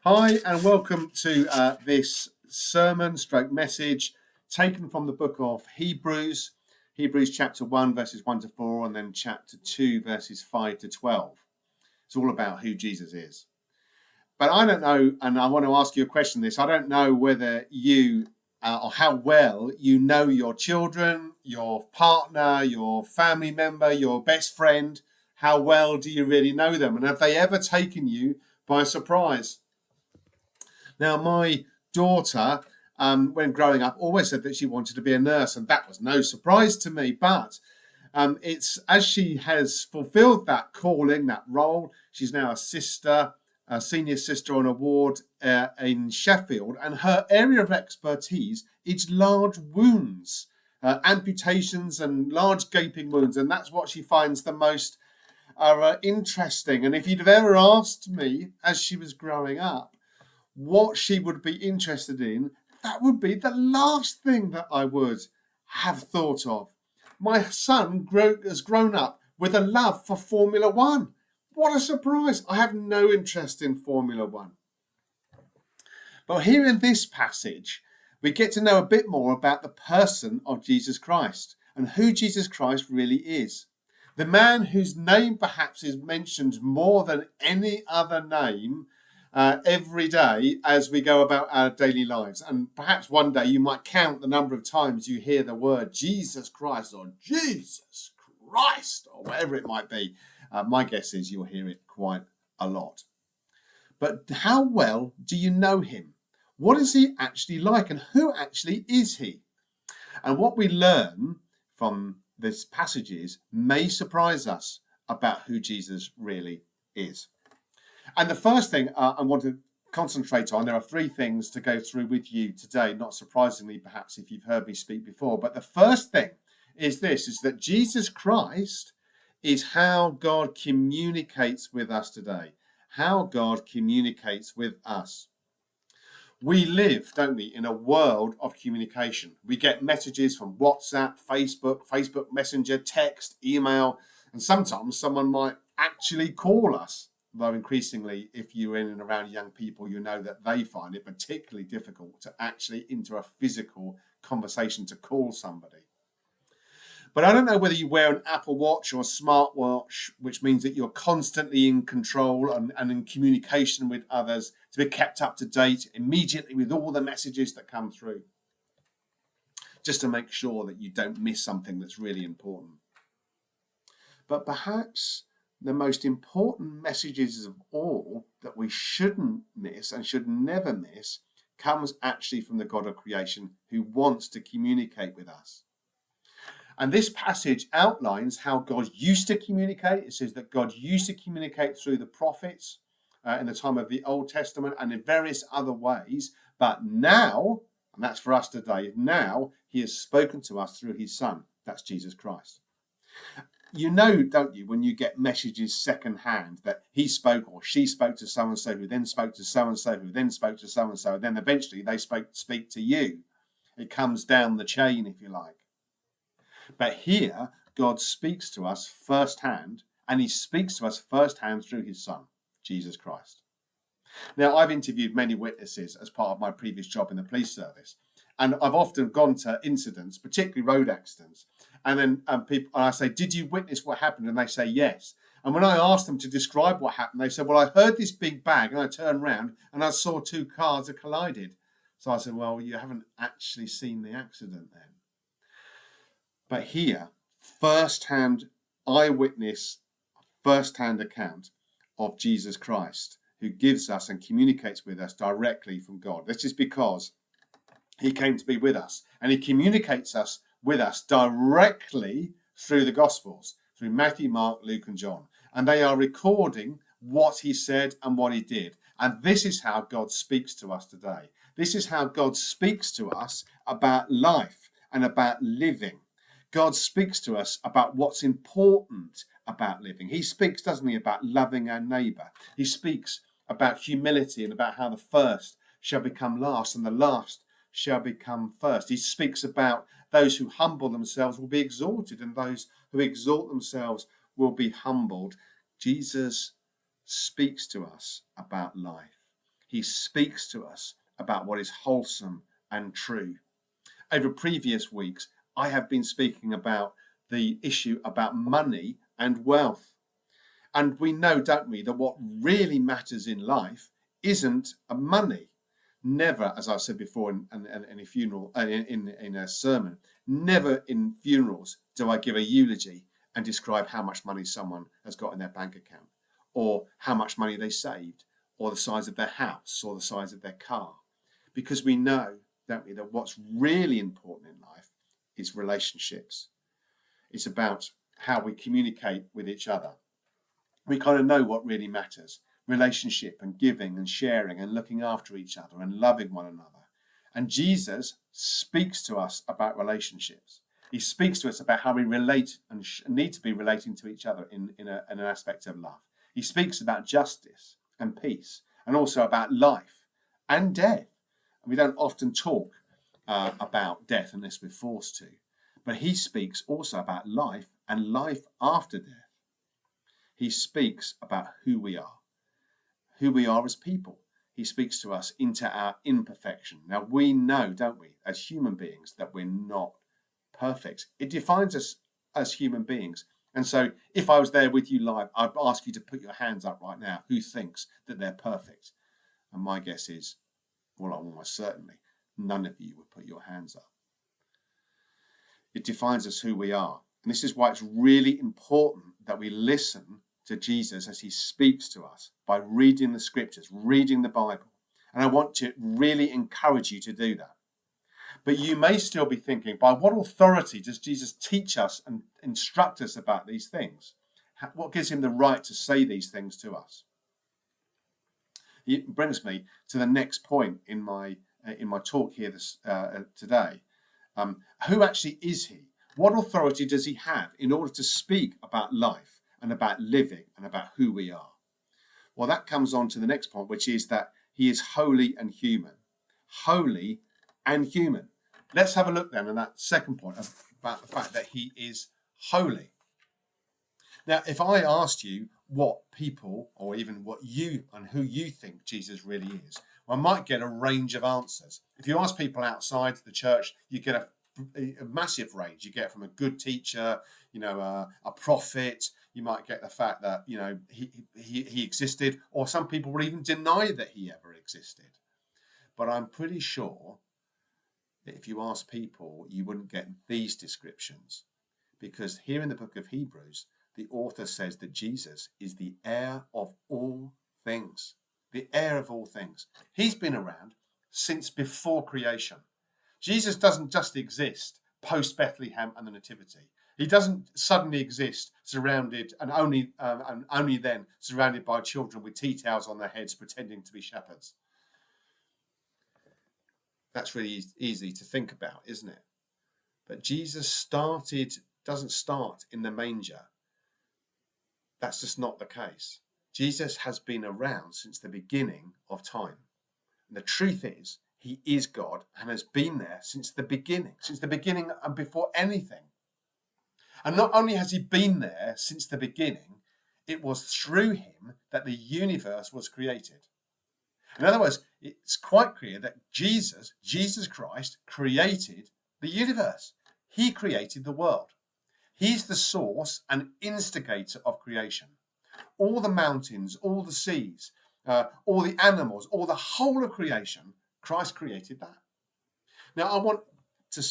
Hi, and welcome to this sermon stroke message taken from the book of Hebrews, Hebrews chapter 1, verses 1 to 4, and then chapter 2, verses 5 to 12. It's all about who Jesus is. But I don't know, and I want to ask you a question this. I don't know whether you or how well you know your children, your partner, your family member, your best friend. How well do you really know them? And have they ever taken you by surprise? Now, my daughter, when growing up, always said that she wanted to be a nurse, and that was no surprise to me. But it's as she has fulfilled that calling, that role, she's now a senior sister on a ward in Sheffield, and her area of expertise is large wounds, amputations, and large gaping wounds, and that's what she finds the most interesting. And if you'd have ever asked me as she was growing up what she would be interested in, that would be the last thing that I would have thought of. My son has grown up with a love for Formula One. What a surprise! I have no interest in Formula One. But here in this passage, we get to know a bit more about the person of Jesus Christ and who Jesus Christ really is. The man whose name perhaps is mentioned more than any other name every day as we go about our daily lives. And perhaps one day you might count the number of times you hear the word Jesus Christ or Jesus Christ or whatever it might be. My guess is you'll hear it quite a lot. But how well do you know him? What is he actually like, and who actually is he? And what we learn from these passages may surprise us about who Jesus really is. And the first thing I want to concentrate on, there are three things to go through with you today, not surprisingly, perhaps if you've heard me speak before. But the first thing is this, is that Jesus Christ is how God communicates with us today, how God communicates with us. We live, don't we, in a world of communication. We get messages from WhatsApp, Facebook Messenger, text, email, and sometimes someone might actually call us. Though increasingly, if you're in and around young people, you know that they find it particularly difficult to actually enter a physical conversation to call somebody. But I don't know whether you wear an Apple Watch or a smartwatch, which means that you're constantly in control and in communication with others to be kept up to date immediately with all the messages that come through, just to make sure that you don't miss something that's really important. But perhaps the most important messages of all that we shouldn't miss and should never miss comes actually from the God of creation who wants to communicate with us. And this passage outlines how God used to communicate. It says that God used to communicate through the prophets in the time of the Old Testament and in various other ways. But now, and that's for us today, now he has spoken to us through his Son. That's Jesus Christ. You know, don't you, when you get messages secondhand that he spoke or she spoke to so-and-so, who then spoke to so-and-so, who then spoke to so-and-so, and then eventually they speak to you. It comes down the chain, if you like. But here, God speaks to us firsthand, and he speaks to us firsthand through his Son, Jesus Christ. Now, I've interviewed many witnesses as part of my previous job in the police service, and I've often gone to incidents, particularly road accidents, and then I say, did you witness what happened? And they say, yes. And when I asked them to describe what happened, they said, well, I heard this big bang, and I turned around, and I saw two cars that collided. So I said, well, you haven't actually seen the accident then. But here, first-hand eyewitness, first-hand account of Jesus Christ, who gives us and communicates with us directly from God. This is because he came to be with us, and he communicates with us directly through the Gospels, through Matthew, Mark, Luke, and John. And they are recording what he said and what he did. And this is how God speaks to us today. This is how God speaks to us about life and about living. God speaks to us about what's important about living. He speaks, doesn't he, about loving our neighbour. He speaks about humility and about how the first shall become last and the last shall become first. He speaks about those who humble themselves will be exalted and those who exalt themselves will be humbled. Jesus speaks to us about life. He speaks to us about what is wholesome and true. Over previous weeks, I have been speaking about the issue about money and wealth. And we know, don't we, that what really matters in life isn't money. Never, as I've said before in a funeral, in a sermon, never in funerals do I give a eulogy and describe how much money someone has got in their bank account, or how much money they saved, or the size of their house, or the size of their car. Because we know, don't we, that what's really important in life is relationships. It's about how we communicate with each other. We kind of know what really matters: relationship and giving and sharing and looking after each other and loving one another. And Jesus speaks to us about relationships. He speaks to us about how we relate and need to be relating to each other in an aspect of love. He speaks about justice and peace, and also about life and death. And we don't often talk about death unless we're forced to. But he speaks also about life and life after death. He speaks about who we are as people. He speaks to us into our imperfection. Now, we know, don't we, as human beings, that we're not perfect. It defines us as human beings. And so if I was there with you live, I'd ask you to put your hands up right now. Who thinks that they're perfect? And my guess is, well, almost certainly, none of you would put your hands up. It defines us who we are. And this is why it's really important that we listen to Jesus as he speaks to us by reading the scriptures, reading the Bible. And I want to really encourage you to do that. But you may still be thinking, by what authority does Jesus teach us and instruct us about these things? What gives him the right to say these things to us? It brings me to the next point in my talk here today. Who actually is he? What authority does he have in order to speak about life and about living and about who we are? Well, that comes on to the next point, which is that he is holy and human. Holy and human. Let's have a look then at that second point about the fact that he is holy. Now, if I asked you what people, or even what you and who you think Jesus really is, I might get a range of answers. If you ask people outside the church, you get a massive range. You get from a good teacher, a prophet. You might get the fact that he existed, or some people will even deny that he ever existed. But I'm pretty sure that if you ask people, you wouldn't get these descriptions, because here in the book of Hebrews, the author says that Jesus is the heir of all things. The heir of all things. He's been around since before creation. Jesus doesn't just exist post Bethlehem and the Nativity. He doesn't suddenly exist surrounded and only then surrounded by children with tea towels on their heads pretending to be shepherds. That's really easy to think about, isn't it? But Jesus doesn't start in the manger. That's just not the case. Jesus has been around since the beginning of time. And the truth is, he is God and has been there since the beginning and before anything. And not only has he been there since the beginning, it was through him that the universe was created. In other words, it's quite clear that Jesus Christ, created the universe. He created the world. He's the source and instigator of creation. All the mountains, all the seas, all the animals, all the whole of creation, Christ created that. Now, I want to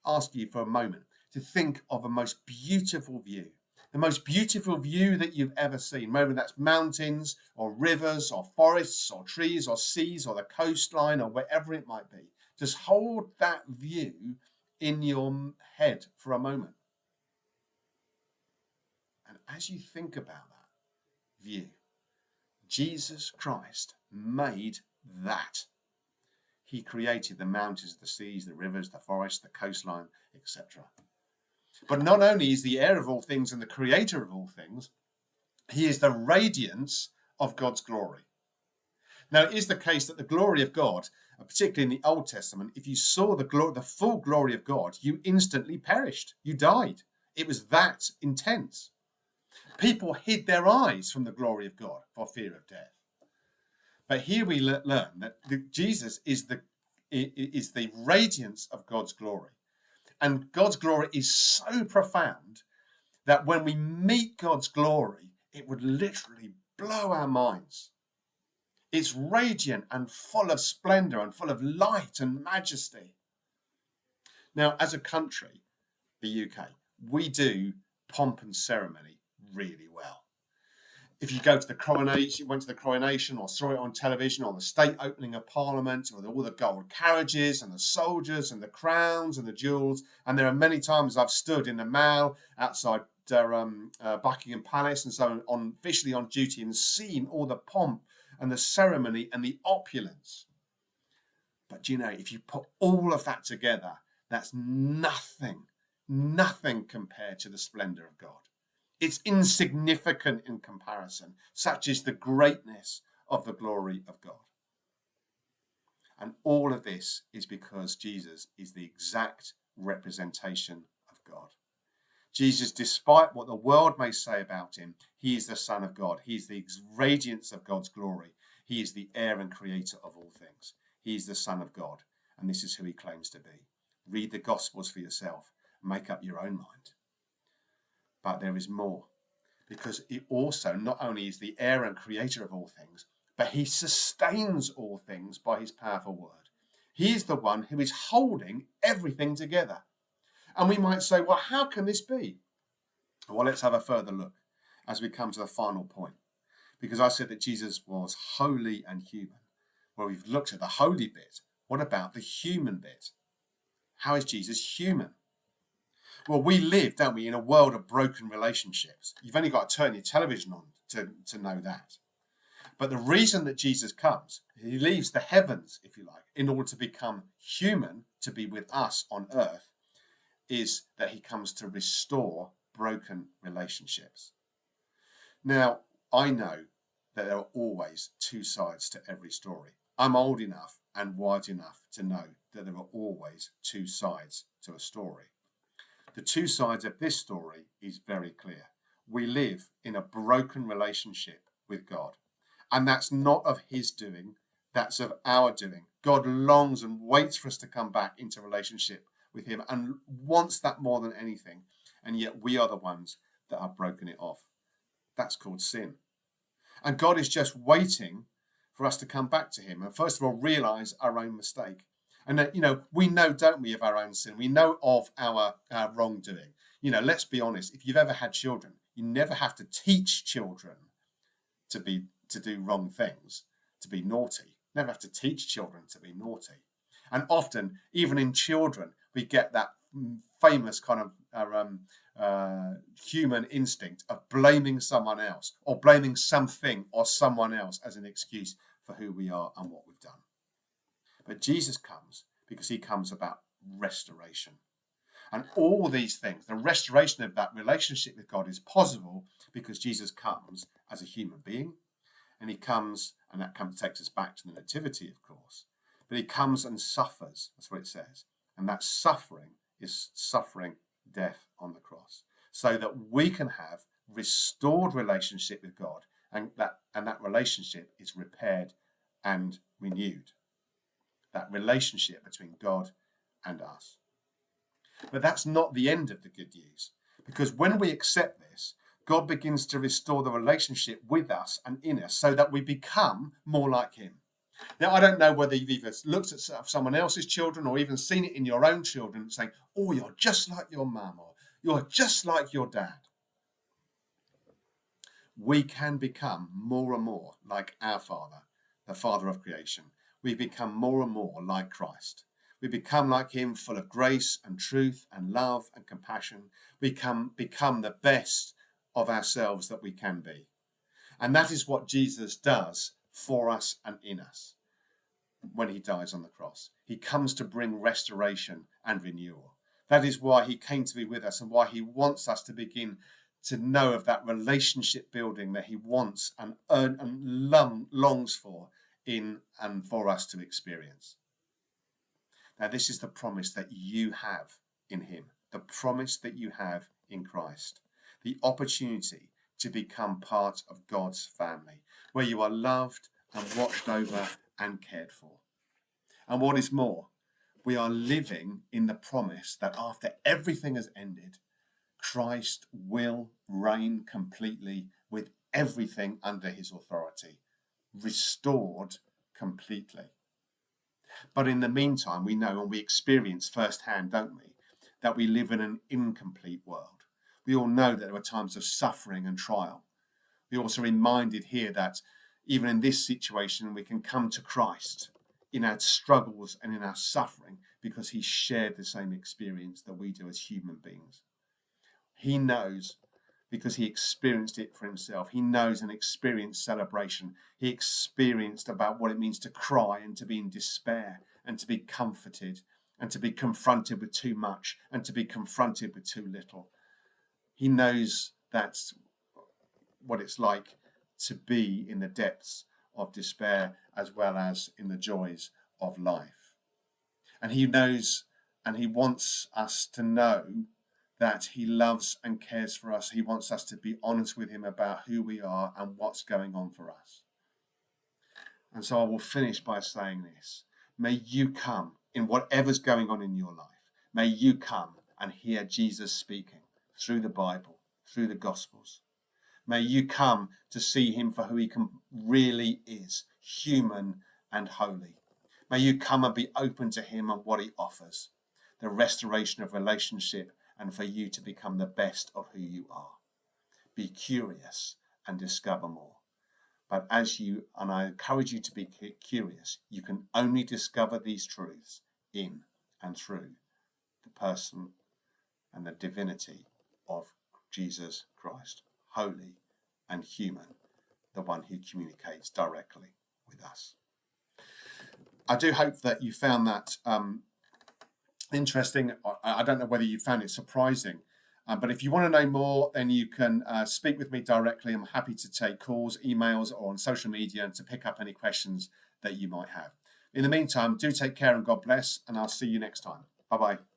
ask you for a moment to think of a most beautiful view. The most beautiful view that you've ever seen, whether that's mountains or rivers or forests or trees or seas or the coastline or wherever it might be. Just hold that view in your head for a moment. And as you think about that view, Jesus Christ made that. He created the mountains, the seas, the rivers, the forests, the coastline, etc. But not only is the heir of all things and the creator of all things, he is the radiance of God's glory. Now, it is the case that the glory of God, particularly in the Old Testament, if you saw the full glory of God, you instantly perished. You died. It was that intense. People hid their eyes from the glory of God for fear of death. But here we learn that Jesus is the radiance of God's glory. And God's glory is so profound that when we meet God's glory, it would literally blow our minds. It's radiant and full of splendor and full of light and majesty. Now, as a country, the UK, we do pomp and ceremony really well. If you go to the coronation, went to the coronation or saw it on television, or the state opening of Parliament, or all the gold carriages and the soldiers and the crowns and the jewels, and there are many times I've stood in the Mall outside Buckingham Palace and so on, officially on duty, and seen all the pomp and the ceremony and the opulence. But do you know, if you put all of that together, that's nothing compared to the splendor of God. It's insignificant in comparison. Such is the greatness of the glory of God. And all of this is because Jesus is the exact representation of God. Jesus, despite what the world may say about him, he is the Son of God. He is the radiance of God's glory. He is the heir and creator of all things. He is the Son of God, and this is who he claims to be. Read the Gospels for yourself. Make up your own mind. But there is more, because he also not only is the heir and creator of all things, but he sustains all things by his powerful word. He is the one who is holding everything together. And we might say, well, how can this be? Well, let's have a further look as we come to the final point. Because I said that Jesus was holy and human. Well, we've looked at the holy bit. What about the human bit? How is Jesus human? Well, we live, don't we, in a world of broken relationships. You've only got to turn your television on to know that. But the reason that Jesus comes, he leaves the heavens, if you like, in order to become human, to be with us on earth, is that he comes to restore broken relationships. Now, I know that there are always two sides to every story. I'm old enough and wise enough to know that there are always two sides to a story. The two sides of this story is very clear. We live in a broken relationship with God. And that's not of his doing, that's of our doing. God longs and waits for us to come back into relationship with him and wants that more than anything. And yet we are the ones that have broken it off. That's called sin. And God is just waiting for us to come back to him and first of all realize our own mistake. And that, we know, don't we, of our own sin. We know of our wrongdoing. Let's be honest. If you've ever had children, you never have to teach children to do wrong things, to be naughty. Never have to teach children to be naughty. And often, even in children, we get that famous kind of human instinct of blaming someone else or blaming something or someone else as an excuse for who we are and what we've done. But Jesus comes because he comes about restoration. And all these things, the restoration of that relationship with God is possible because Jesus comes as a human being. And he comes, and that takes us back to the nativity, of course. But he comes and suffers, that's what it says. And that suffering is suffering death on the cross. So that we can have restored relationship with God, and that relationship is repaired and renewed. That relationship between God and us. But that's not the end of the good news. Because when we accept this, God begins to restore the relationship with us and in us so that we become more like him. Now, I don't know whether you've either looked at someone else's children or even seen it in your own children saying, oh, you're just like your mum or you're just like your dad. We can become more and more like our Father, the Father of creation. We become more and more like Christ. We become like him, full of grace and truth and love and compassion. We become the best of ourselves that we can be. And that is what Jesus does for us and in us when he dies on the cross. He comes to bring restoration and renewal. That is why he came to be with us and why he wants us to begin to know of that relationship building that he wants and longs for in and for us to experience. Now, this is the promise that you have in him, the promise that you have in Christ, the opportunity to become part of God's family, where you are loved and watched over and cared for. And what is more, we are living in the promise that after everything has ended, Christ will reign completely with everything under his authority, restored completely. But in the meantime, we know and we experience firsthand, don't we, that we live in an incomplete world. We all know that there are times of suffering and trial. We're also reminded here that even in this situation, we can come to Christ in our struggles and in our suffering because he shared the same experience that we do as human beings. He knows because he experienced it for himself. He knows and experienced celebration. He experienced about what it means to cry and to be in despair and to be comforted and to be confronted with too much and to be confronted with too little. He knows that's what it's like to be in the depths of despair as well as in the joys of life. And he knows and he wants us to know that he loves and cares for us. He wants us to be honest with him about who we are and what's going on for us. And so I will finish by saying this. May you come in whatever's going on in your life. May you come and hear Jesus speaking through the Bible, through the Gospels. May you come to see him for who he really is, human and holy. May you come and be open to him and what he offers, the restoration of relationship, and for you to become the best of who you are. Be curious and discover more. But and I encourage you to be curious, you can only discover these truths in and through the person and the divinity of Jesus Christ, holy and human, the one who communicates directly with us. I do hope that you found that interesting. I don't know whether you found it surprising, but if you want to know more, then you can speak with me directly. I'm happy to take calls, emails, or on social media and to pick up any questions that you might have. In the meantime, do take care and God bless, and I'll see you next time. Bye-bye.